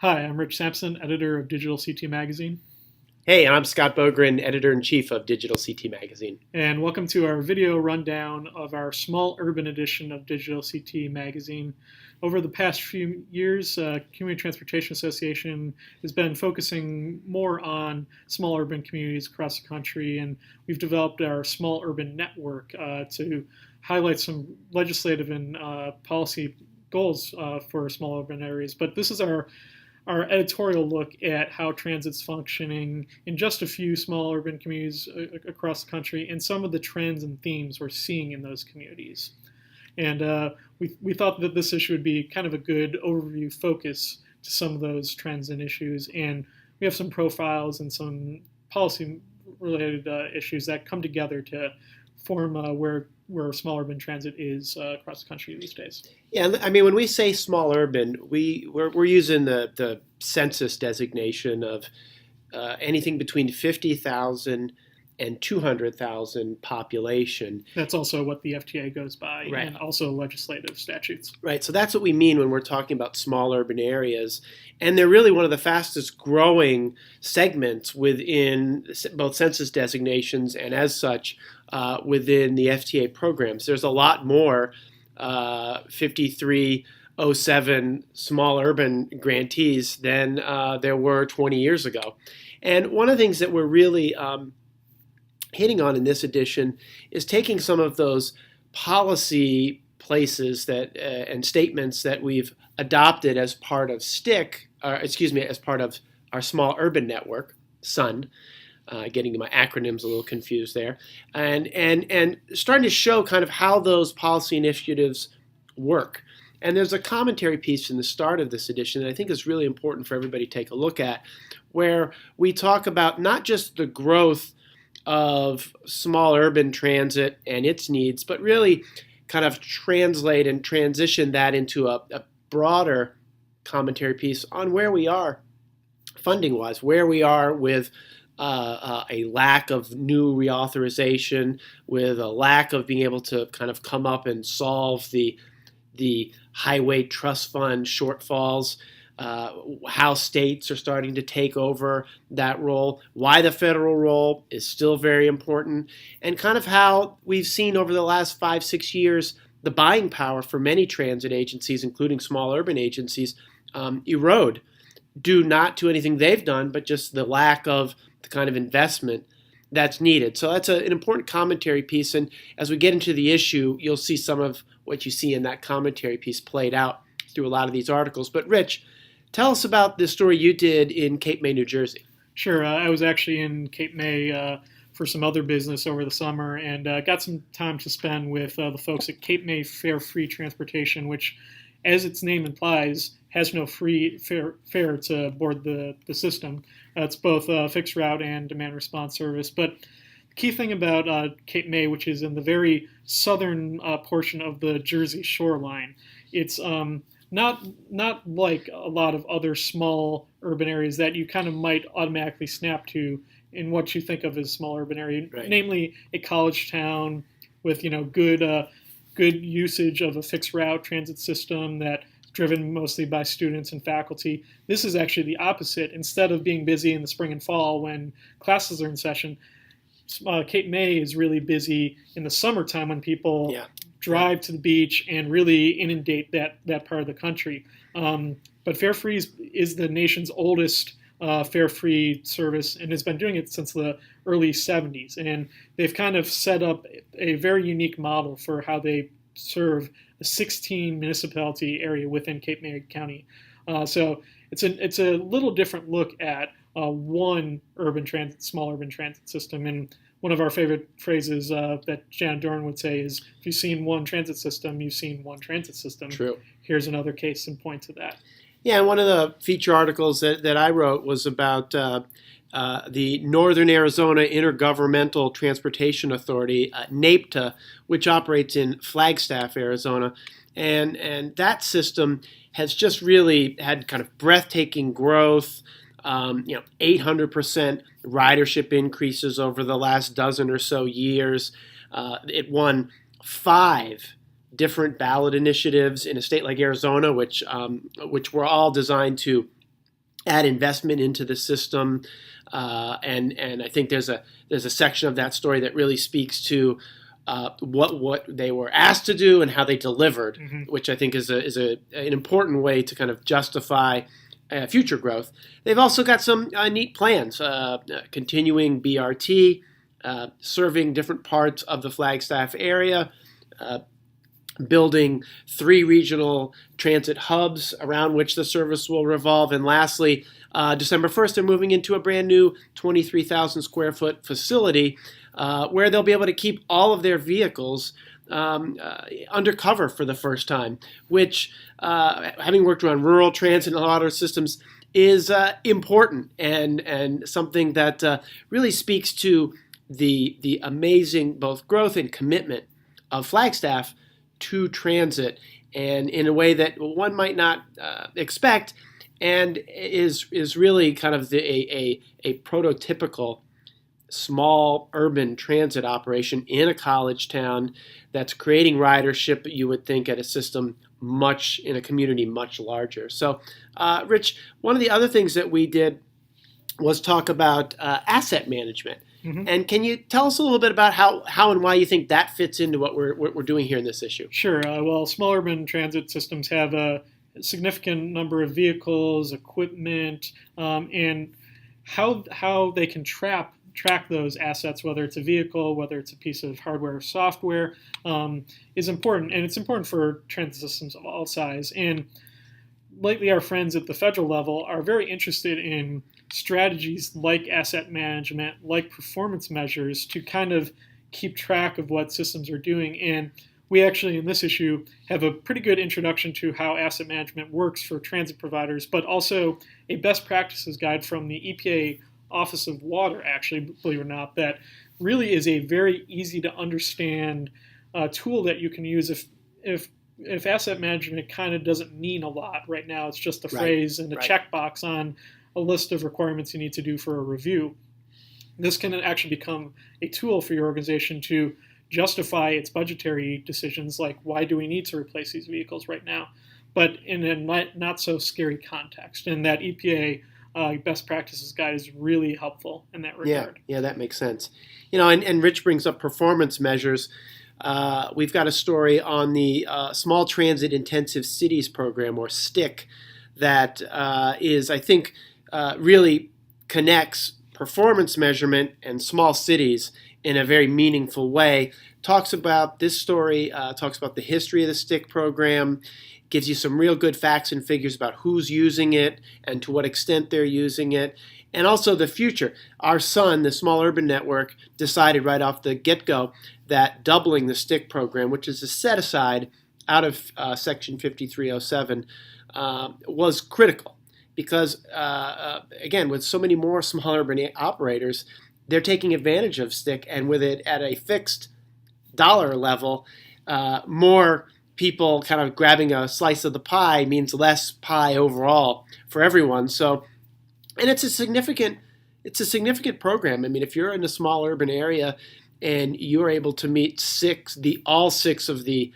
Hi, I'm Rich Sampson, editor of Digital CT Magazine, Hey, I'm Scott Bogren, editor-in-chief of Digital CT Magazine. and welcome to our video rundown of our small urban edition of Digital CT Magazine. Over the past few years, Community Transportation Association has been focusing more on small urban communities across the country, and we've developed our Small Urban Network to highlight some legislative and policy goals for small urban areas. But this is our editorial look at how transit's functioning in just a few small urban communities across the country and some of the trends and themes we're seeing in those communities. And we thought that this issue would be kind of a good overview focus to some of those trends and issues. And we have some profiles and some policy related issues that come together to form where small urban transit is across the country these days. Yeah, I mean, when we say small urban, we're using the census designation of anything between 50,000 and 200,000 population. That's also what the FTA goes by, Right. and also legislative statutes. Right, so that's what we mean when we're talking about small urban areas. And they're really one of the fastest growing segments within both census designations and as such within the FTA programs. There's a lot more 5307 small urban grantees than there were 20 years ago. And one of the things that we're really hitting on in this edition is taking some of those policy places that and statements that we've adopted as part of as part of our Small Urban Network, SUN. Getting my acronyms a little confused there, and starting to show kind of how those policy initiatives work. And there's a commentary piece in the start of this edition that I think is really important for everybody to take a look at, where we talk about not just the growth of small urban transit and its needs, but really kind of translate and transition that into a broader commentary piece on where we are funding-wise, where we are with a lack of new reauthorization, with a lack of being able to kind of come up and solve the highway trust fund shortfalls, how states are starting to take over that role, why the federal role is still very important, and kind of how we've seen over the last 5-6 years the buying power for many transit agencies, including small urban agencies, erode, due not to anything they've done, but just the lack of the kind of investment that's needed. So that's an important commentary piece, and as we get into the issue, you'll see some of what you see in that commentary piece played out through a lot of these articles. But Rich, tell us about this story you did in Cape May, New Jersey. Sure, I was actually in Cape May for some other business over the summer, and got some time to spend with the folks at Cape May Fare-Free Transportation, which, as its name implies, has no free fare to board the system. It's both a fixed route and demand response service. But the key thing about Cape May, which is in the very southern portion of the Jersey shoreline, it's not like a lot of other small urban areas that you kind of might automatically snap to in what you think of as small urban area, Right. Namely a college town with good usage of a fixed route transit system that driven mostly by students and faculty. This is actually the opposite. Instead of being busy in the spring and fall when classes are in session, Cape May is really busy in the summertime when people drive to the beach and really inundate that part of the country. But Fare Free is the nation's oldest fare-free service and has been doing it since the early 70s. And they've kind of set up a very unique model for how they serve a 16 municipality area within Cape May County. So it's a little different look at one small urban transit system. And one of our favorite phrases that Janet Dorn would say is, if you've seen one transit system, you've seen one transit system. True. Here's another case in point to that. Yeah, and one of the feature articles that I wrote was about the Northern Arizona Intergovernmental Transportation Authority, NAPTA, which operates in Flagstaff, Arizona. And that system has just really had kind of breathtaking growth, 800% ridership increases over the last dozen or so years. It won 5 different ballot initiatives in a state like Arizona, which were all designed to add investment into the system. And I think there's a section of that story that really speaks to what they were asked to do and how they delivered, which I think is an important way to kind of justify future growth. They've also got some neat plans, continuing BRT, serving different parts of the Flagstaff area, building 3 regional transit hubs around which the service will revolve. And lastly, December 1st, they're moving into a brand new 23,000 square foot facility where they'll be able to keep all of their vehicles undercover for the first time, which, having worked around rural transit and auto systems, is important and something that really speaks to the amazing both growth and commitment of Flagstaff to transit, and in a way that one might not expect, and is really kind of a prototypical small urban transit operation in a college town that's creating ridership, you would think, at a system in a community much larger. So, Rich, one of the other things that we did was talk about asset management. And can you tell us a little bit about how and why you think that fits into what we're doing here in this issue? Sure. Well, small urban transit systems have a significant number of vehicles, equipment, and how they can track those assets, whether it's a vehicle, whether it's a piece of hardware or software, is important. And it's important for transit systems of all size. And lately, our friends at the federal level are very interested in strategies like asset management, like performance measures, to kind of keep track of what systems are doing. And we actually, in this issue, have a pretty good introduction to how asset management works for transit providers, but also a best practices guide from the EPA Office of Water, actually, believe it or not, that really is a very easy to understand tool that you can use if asset management kind of doesn't mean a lot right now. It's just a phrase and a checkbox on a list of requirements you need to do for a review. This can actually become a tool for your organization to justify its budgetary decisions, like why do we need to replace these vehicles right now, but in a not so scary context. And that EPA best practices guide is really helpful in that regard. Yeah, that makes sense. And Rich brings up performance measures. We've got a story on the Small Transit Intensive Cities Program, or STIC, that is, I think, really connects performance measurement and small cities in a very meaningful way. Talks about this story, talks about the history of the STIC program, gives you some real good facts and figures about who's using it and to what extent they're using it, and also the future. Our son, the Small Urban Network, decided right off the get-go that doubling the STIC program, which is a set-aside out of Section 5307, was critical. Because, again, with so many more small urban operators, they're taking advantage of STIC, and with it at a fixed dollar level, more people kind of grabbing a slice of the pie means less pie overall for everyone. So, and it's a significant program. I mean, if you're in a small urban area and you're able to meet all six of the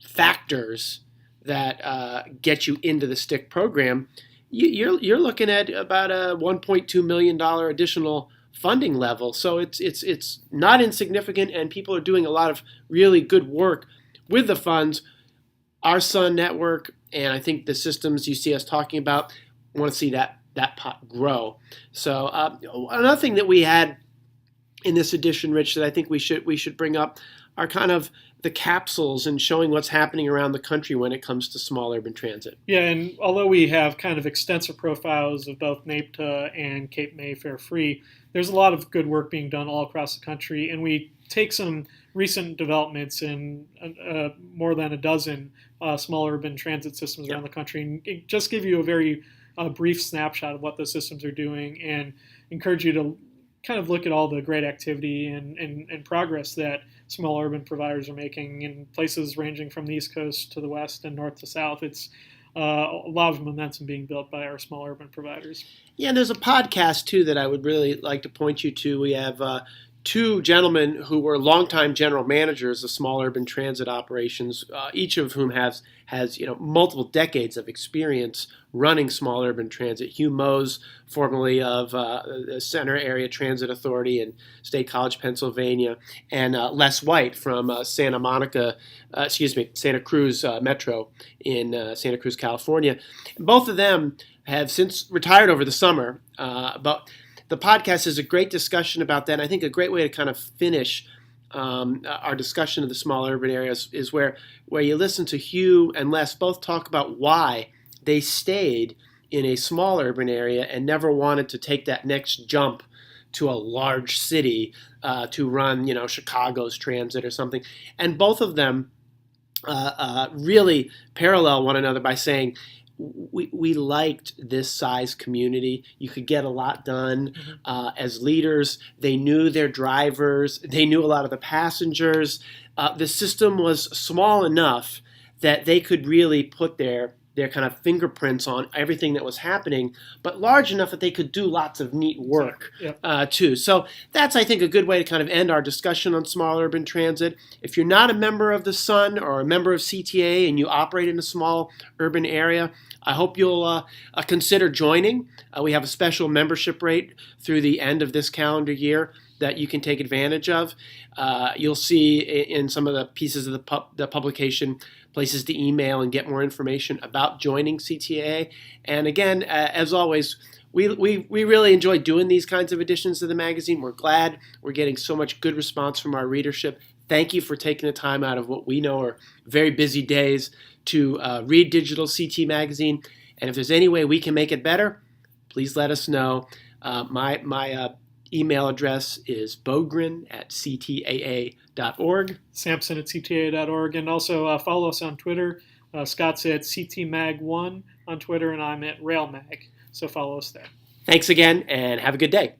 factors that get you into the STIC program, you're looking at about a $1.2 million additional funding level. So it's not insignificant, and people are doing a lot of really good work with the funds. Our Sun Network, and I think the systems you see us talking about, want to see that pot grow. So another thing that we had in this edition, Rich, that I think we should bring up are kind of the capsules and showing what's happening around the country when it comes to small urban transit. Yeah, and although we have kind of extensive profiles of both NAPTA and Cape May Fare Free, there's a lot of good work being done all across the country, and we take some recent developments in more than a dozen small urban transit systems around the country, and just give you a very brief snapshot of what those systems are doing, and encourage you to kind of look at all the great activity and progress that small urban providers are making in places ranging from the East Coast to the West and North to South. It's a lot of momentum being built by our small urban providers. Yeah, and there's a podcast, too, that I would really like to point you to. We have two gentlemen who were longtime general managers of small urban transit operations, each of whom has multiple decades of experience running small urban transit. Hugh Mose, formerly of the Center Area Transit Authority in State College, Pennsylvania, and Les White from Santa Cruz Metro in Santa Cruz, California. Both of them have since retired over the summer, but the podcast is a great discussion about that. And I think a great way to kind of finish our discussion of the small urban areas is where you listen to Hugh and Les both talk about why they stayed in a small urban area and never wanted to take that next jump to a large city to run, Chicago's transit or something. And both of them really parallel one another by saying, we liked this size community. You could get a lot done as leaders. They knew their drivers. They knew a lot of the passengers. The system was small enough that they could really put their kind of fingerprints on everything that was happening, but large enough that they could do lots of neat work too. So that's, I think, a good way to kind of end our discussion on small urban transit. If you're not a member of the Sun or a member of CTA and you operate in a small urban area, I hope you'll consider joining. We have a special membership rate through the end of this calendar year that you can take advantage of. You'll see in some of the pieces of the publication places to email and get more information about joining CTA. And again, as always, we really enjoy doing these kinds of editions of the magazine. We're glad we're getting so much good response from our readership. Thank you for taking the time out of what we know are very busy days to read Digital CT Magazine. And if there's any way we can make it better, please let us know. My email address is bogren@ctaa.org. Sampson@ctaa.org. And also follow us on Twitter. Scott's at CTMag1 on Twitter, and I'm at RailMag. So follow us there. Thanks again, and have a good day.